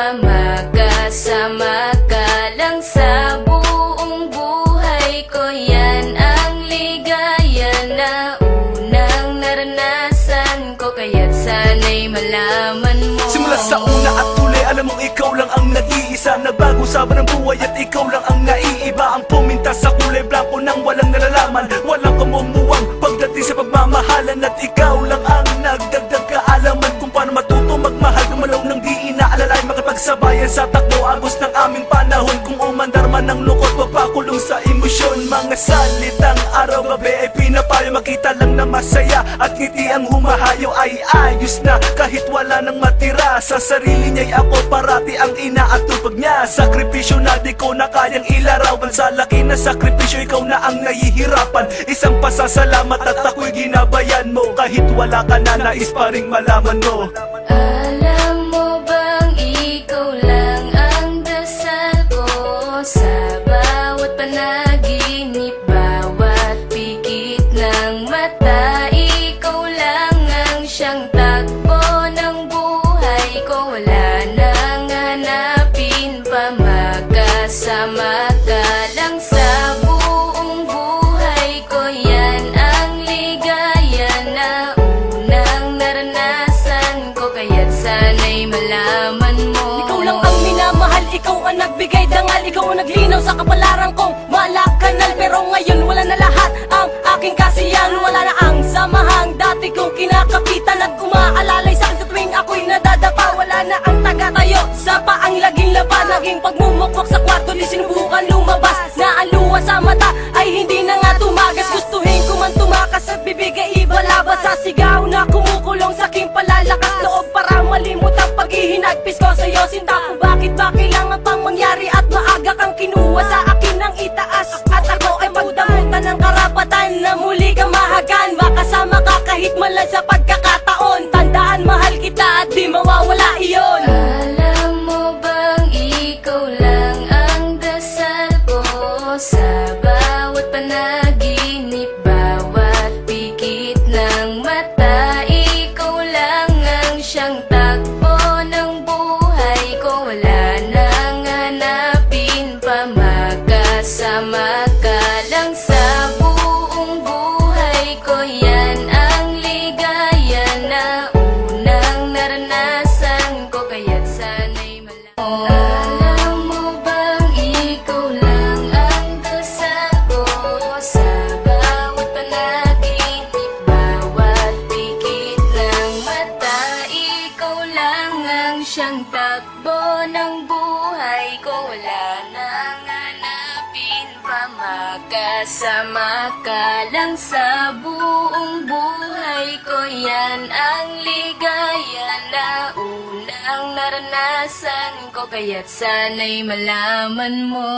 pa, magkasama ka lang sa buong buhay ko. Yan ang ligaya na unang naranasan ko, kaya't sana'y malaman mo. Simula sa una at huli, alam mong ikaw lang ang nag-iisa. Nagbago sa ng buhay at ikaw lang ang naiiba. Ang puminta sa kulay blanco nang walang nalalaman, walang kamumuwang pagdating sa pagmamahalan. At ikaw lang ang nagdagdag kaalaman kung paano matuto magmahal. Gumalaw ng di inaalalay, makipagsabayan sa takbo agos ng aming panahon. Kung umandar man ng lungkot, mapakulong sa emosyon. Mga salitang araw-gabi ay pinapayo, makita lang na masaya at ngiti ang humahayo. Ay ayos na kahit wala nang matira, sa sarili niya'y ako parati ang inaatupag niya. Sakripisyo na di ko na kayang ilarawan, sa laki na sakripisyo ikaw na ang nahihirapan. Isang pasasalamat at ako'y ginabayan mo, kahit wala ka na nais pa ring malaman mo. Alam mo bang ikaw lang ang dasal ko sa bawat panaginip, bawat pikit ng mata. Ikaw lang ang siyang takbo ng buhay ko, wala nang hanapin pa, magkasama ka lang sa buong buhay ko. Yan ang ligaya na unang naranasan ko, kaya't sana'y malaman mo. Ikaw lang ang minamahal, ikaw ang nagbigay dangal, ikaw ang naglinaw sa kapalaran kong malakanal. Pero ngayon wala na lahat ang aking kasiyahan, wala na ang samahang dati kong kinakapitan. At umaalalay sa akin sa tuwing ako'y nadadapa, wala na ang taga-tayo sa paang laging laban. Naging pagmumukwak sa kwarto, di sinubukan lumabas, na ang luha sa mata ay hindi na nga tumagas. Gustuhin ko man tumakas at bibigay ibalabas, sa sigaw na kumukulong sa aking palalakas loob para malimot ang paghihinagpis ko sa'yo. Sinta kung bakit ba kailangan pang mangyari at maaga kang kinuha sa akin ng itaas. At ako ay magdamutan ng karapatan na muli kang mahagan, makasama ka kahit malay sa pagkakataon. Tandaan mahal kita at di mawawala iyon. Alam mo bang ikaw lang ang dasal ko sa bawat panaginip, bawat pikit ng mata. Ikaw lang ang siyang takbo ng buhay ko, wala nang hanapin pa, magkasama ka lang sa buong buhay ko. Yan ang ligaya na unang naranasan ko, kaya't sana'y malaman mo. Alam mo bang ikaw lang ang dasal ko sa bawat panaginip, bawat pikit ng mata. Ikaw lang ang siyang takbo ng buhay ko, wala nang hanapin pa, magkasama ka lang sa buong buhay ko. Yan ang ligaya na unang naranasan ko, kaya't sana'y malaman mo.